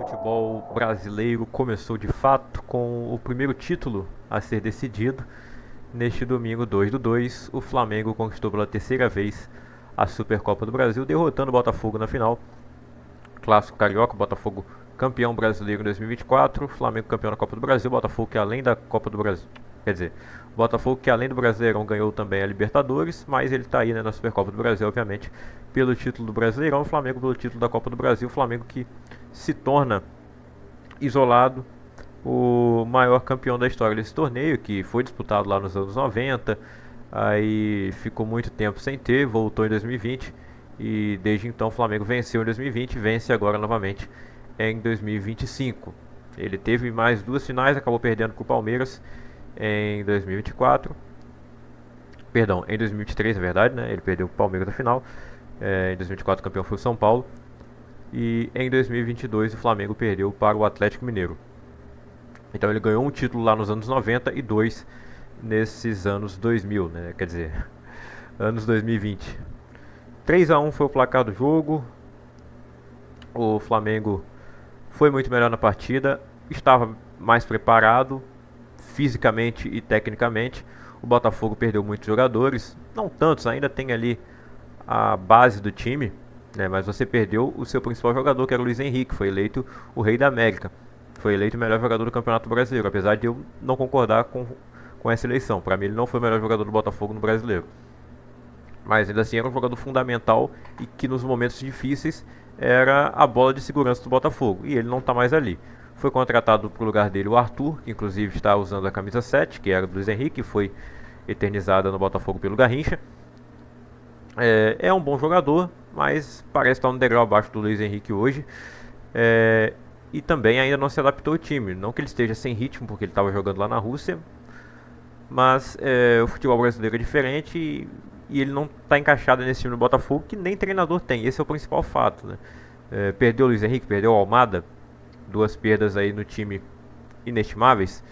futebol brasileiro começou de fato com o primeiro título a ser decidido. Neste domingo, 2/2, o Flamengo conquistou pela terceira vez a Supercopa do Brasil, derrotando o Botafogo na final. Clássico carioca, Botafogo campeão brasileiro em 2024, Flamengo campeão da Copa do Brasil, Botafogo que além da Copa do Brasil, quer dizer, Botafogo que além do Brasileirão ganhou também a Libertadores, mas ele está aí, né, na Supercopa do Brasil, obviamente, pelo título do Brasileirão, o Flamengo pelo título da Copa do Brasil, o Flamengo que se torna isolado o maior campeão da história desse torneio, que foi disputado lá nos anos 90, aí ficou muito tempo sem ter, voltou em 2020 e desde então o Flamengo venceu em 2020 e vence agora novamente em 2025. Ele teve mais duas finais, acabou perdendo para o Palmeiras em 2024. Perdão, em 2023 na verdade, né? Ele perdeu para o Palmeiras na final. Em 2024 o campeão foi o São Paulo. E em 2022 o Flamengo perdeu para o Atlético Mineiro. Então ele ganhou um título lá nos anos 90 e dois nesses anos 2000, né? Quer dizer, anos 2020. 3-1 foi o placar do jogo. O Flamengo foi muito melhor na partida, estava mais preparado fisicamente e tecnicamente. O Botafogo perdeu muitos jogadores, não tantos, ainda tem ali a base do time, né, mas você perdeu o seu principal jogador, que era o Luiz Henrique, foi eleito o Rei da América, foi eleito o melhor jogador do Campeonato Brasileiro, apesar de eu não concordar com essa eleição. Para mim ele não foi o melhor jogador do Botafogo no Brasileiro, mas ainda assim era um jogador fundamental e que nos momentos difíceis era a bola de segurança do Botafogo, e ele não está mais ali. Foi contratado para o lugar dele o Arthur, que inclusive está usando a camisa 7, que era do Luiz Henrique, foi eternizada no Botafogo pelo Garrincha. É um bom jogador, mas parece estar um degrau abaixo do Luiz Henrique hoje. E também ainda não se adaptou ao time. Não que ele esteja sem ritmo, porque ele estava jogando lá na Rússia, mas o futebol brasileiro é diferente e ele não está encaixado nesse time do Botafogo, que nem treinador tem. Esse é o principal fato, né? Perdeu o Luiz Henrique, perdeu o Almada, duas perdas aí no time inestimáveis,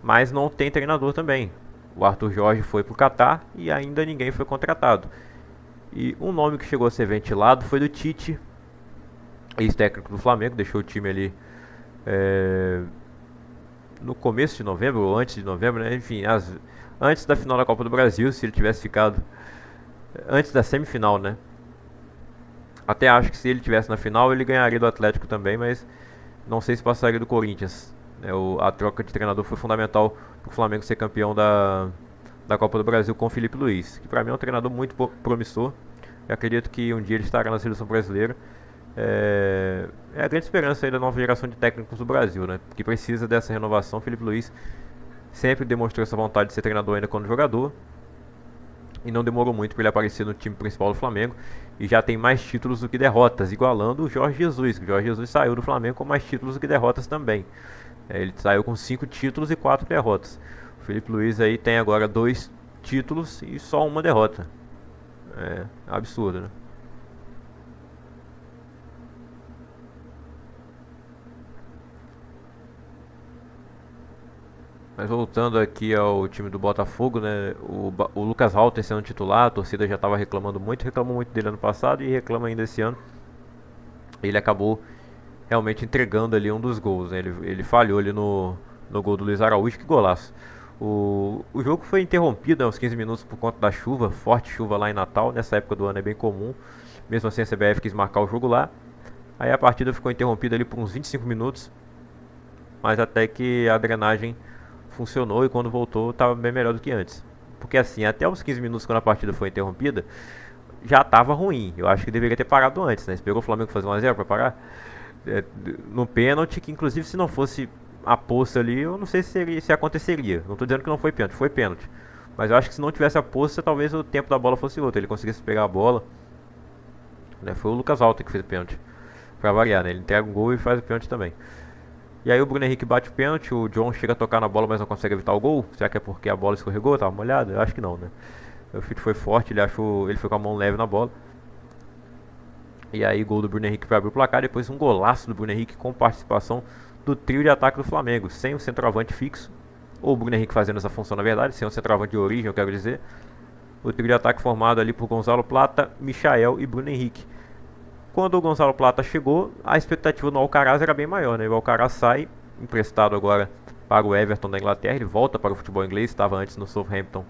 mas não tem treinador também. O Arthur Jorge foi para o Catar e ainda ninguém foi contratado. E um nome que chegou a ser ventilado foi do Tite, ex-técnico do Flamengo, deixou o time ali no começo de novembro, ou antes de novembro, né? Enfim, antes da final da Copa do Brasil, se ele tivesse ficado antes da semifinal, né? Até acho que se ele tivesse na final, ele ganharia do Atlético também, mas não sei se passaria do Corinthians. A troca de treinador foi fundamental para o Flamengo ser campeão da Copa do Brasil com o Felipe Luiz, que para mim é um treinador muito promissor. Eu acredito que um dia ele estará na seleção brasileira. É a grande esperança aí da nova geração de técnicos do Brasil, né? Que precisa dessa renovação. O Felipe Luiz sempre demonstrou essa vontade de ser treinador ainda quando jogador, e não demorou muito para ele aparecer no time principal do Flamengo, e já tem mais títulos do que derrotas, igualando o Jorge Jesus. O Jorge Jesus saiu do Flamengo com mais títulos do que derrotas também. Ele saiu com 5 títulos e 4 derrotas. O Felipe Luiz aí tem agora 2 títulos e só uma derrota. É absurdo, né? Mas voltando aqui ao time do Botafogo, né? O Lucas Halter sendo titular, a torcida já estava reclamando muito, reclamou muito dele ano passado e reclama ainda esse ano. Ele acabou realmente entregando ali um dos gols, né? Ele falhou ali no gol do Luiz Araújo, que golaço. O jogo foi interrompido aos 15 minutos por conta da chuva, forte chuva lá em Natal, nessa época do ano é bem comum. Mesmo assim a CBF quis marcar o jogo lá. Aí a partida ficou interrompida ali por uns 25 minutos, mas até que a drenagem funcionou e quando voltou estava bem melhor do que antes. Porque assim, até os 15 minutos quando a partida foi interrompida, já estava ruim. Eu acho que deveria ter parado antes, né? Esperou o Flamengo fazer 1-0 para parar. No pênalti, que inclusive se não fosse a poça ali, eu não sei se aconteceria. Não estou dizendo que não foi pênalti, foi pênalti. Mas eu acho que se não tivesse a poça, talvez o tempo da bola fosse outro. Ele conseguisse pegar a bola, né? Foi o Lucas Alter que fez o pênalti, para variar, né? Ele entrega um gol e faz o pênalti também. E aí o Bruno Henrique bate o pênalti, o John chega a tocar na bola, mas não consegue evitar o gol. Será que é porque a bola escorregou, estava molhada? Eu acho que não, né? O chute foi forte, ele foi com a mão leve na bola. E aí gol do Bruno Henrique para abrir o placar, depois um golaço do Bruno Henrique com participação do trio de ataque do Flamengo, sem o centroavante fixo, ou o Bruno Henrique fazendo essa função na verdade, sem o centroavante de origem, eu quero dizer. O trio de ataque formado ali por Gonzalo Plata, Michael e Bruno Henrique. Quando o Gonzalo Plata chegou, a expectativa no Alcaraz era bem maior, né? O Alcaraz sai, emprestado agora para o Everton da Inglaterra, ele volta para o futebol inglês, estava antes no Southampton,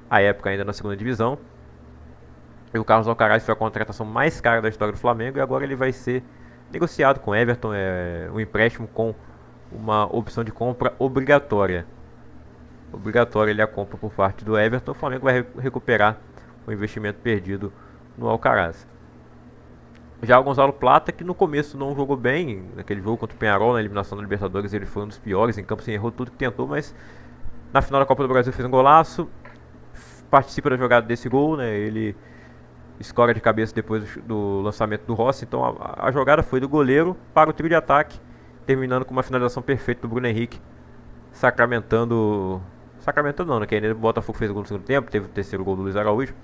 à época ainda na segunda divisão. E o Carlos Alcaraz foi a contratação mais cara da história do Flamengo e agora ele vai ser negociado com o Everton, um empréstimo com uma opção de compra obrigatória. Obrigatória ele a compra por parte do Everton, o Flamengo vai recuperar o investimento perdido no Alcaraz. Já o Gonzalo Plata, que no começo não jogou bem, naquele jogo contra o Peñarol, na eliminação da Libertadores, ele foi um dos piores em campo, errou tudo que tentou, mas na final da Copa do Brasil fez um golaço, participa da jogada desse gol, né? Ele escora de cabeça depois do lançamento do Rossi, então a jogada foi do goleiro para o trio de ataque, terminando com uma finalização perfeita do Bruno Henrique, sacramentando não, né? Que ainda o Botafogo fez o gol no segundo tempo, teve o terceiro gol do Luiz Araújo,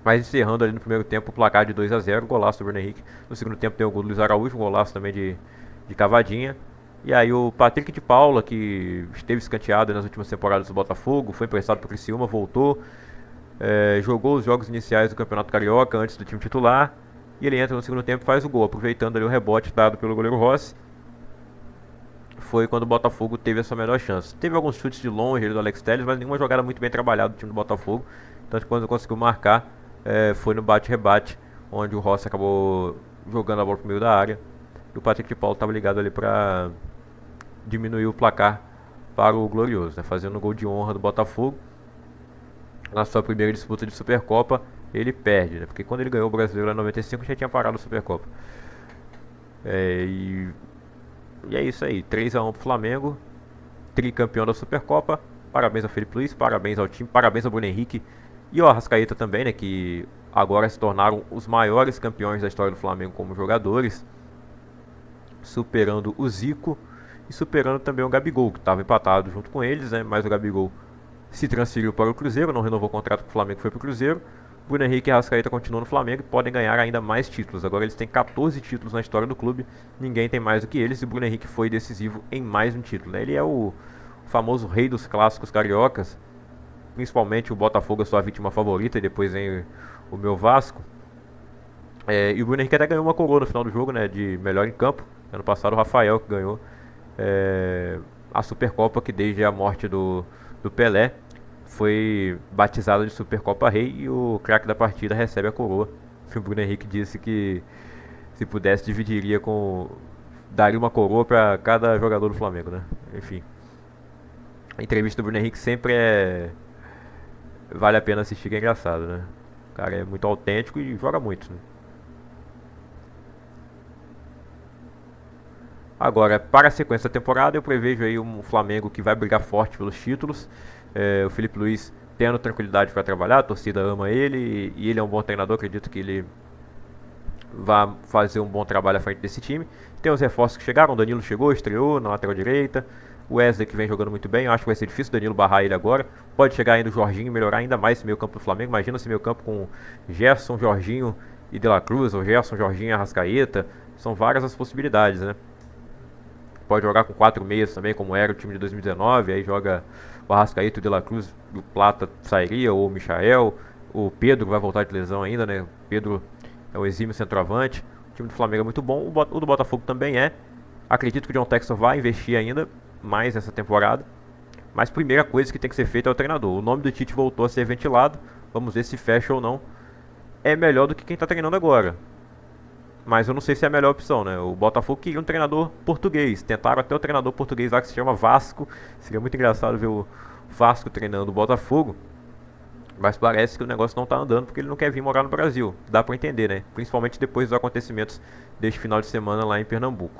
mas encerrando ali no primeiro tempo o placar de 2 a 0, golaço do Bruno Henrique. No segundo tempo tem o gol do Luiz Araújo, um golaço também de cavadinha. E aí o Patrick de Paula, que esteve escanteado nas últimas temporadas do Botafogo, foi emprestado para o Criciúma, voltou, jogou os jogos iniciais do Campeonato Carioca antes do time titular, e ele entra no segundo tempo e faz o gol, aproveitando ali o rebote dado pelo goleiro Rossi. Foi quando o Botafogo teve a sua melhor chance. Teve alguns chutes de longe ali do Alex Telles, mas nenhuma jogada muito bem trabalhada do time do Botafogo. Tanto que quando conseguiu marcar, foi no bate-rebate, onde o Rossi acabou jogando a bola pro meio da área. E o Patrick de Paulo estava ligado ali para diminuir o placar para o Glorioso, né, fazendo o gol de honra do Botafogo. Na sua primeira disputa de Supercopa, ele perde, né, porque quando ele ganhou o Brasileiro em 95 já tinha parado a Supercopa. E é isso aí, 3 a 1 pro Flamengo, tricampeão da Supercopa. Parabéns ao Felipe Luiz, parabéns ao time, parabéns ao Bruno Henrique e ao Arrascaeta também, né, que agora se tornaram os maiores campeões da história do Flamengo como jogadores, superando o Zico e superando também o Gabigol, que estava empatado junto com eles, né, mas o Gabigol se transferiu para o Cruzeiro, não renovou o contrato com o Flamengo, foi para o Cruzeiro. Bruno Henrique e Arrascaeta continuam no Flamengo e podem ganhar ainda mais títulos. Agora eles têm 14 títulos na história do clube, ninguém tem mais do que eles, e o Bruno Henrique foi decisivo em mais um título, né? Ele é o famoso rei dos clássicos cariocas, principalmente o Botafogo é sua vítima favorita, e depois vem o meu Vasco. E o Bruno Henrique até ganhou uma coroa no final do jogo, né, de melhor em campo. Ano passado o Rafael que ganhou a Supercopa, que desde a morte do Pelé foi batizada de Supercopa Rei, e o craque da partida recebe a coroa. O Bruno Henrique disse que se pudesse dividiria daria uma coroa para cada jogador do Flamengo, né? Enfim, a entrevista do Bruno Henrique sempre vale a pena assistir, que é engraçado, né? O cara é muito autêntico e joga muito, né? Agora, para a sequência da temporada, eu prevejo aí um Flamengo que vai brigar forte pelos títulos. O Felipe Luiz tendo tranquilidade para trabalhar, a torcida ama ele e ele é um bom treinador, acredito que ele vai fazer um bom trabalho à frente desse time. Tem os reforços que chegaram, o Danilo chegou, estreou na lateral direita, o Wesley que vem jogando muito bem, eu acho que vai ser difícil o Danilo barrar ele agora. Pode chegar ainda o Jorginho e melhorar ainda mais esse meio campo do Flamengo. Imagina esse meio campo com Gerson, Jorginho e De La Cruz, ou Gerson, Jorginho e Arrascaeta. São várias as possibilidades, né? Pode jogar com 4 meias também, como era o time de 2019. Aí joga o Arrascaeta e o De La Cruz, o Plata sairia, ou o Michael. O Pedro vai voltar de lesão ainda, né? O Pedro é um exímio centroavante. O time do Flamengo é muito bom, o do Botafogo também é. Acredito que o John Textor vai investir ainda mais nessa temporada. Mas a primeira coisa que tem que ser feita é o treinador. O nome do Tite voltou a ser ventilado. Vamos ver se fecha ou não. É melhor do que quem está treinando agora, mas eu não sei se é a melhor opção, né? O Botafogo queria um treinador português. Tentaram até o treinador português lá que se chama Vasco. Seria muito engraçado ver o Vasco treinando o Botafogo. Mas parece que o negócio não tá andando porque ele não quer vir morar no Brasil. Dá pra entender, né? Principalmente depois dos acontecimentos deste final de semana lá em Pernambuco.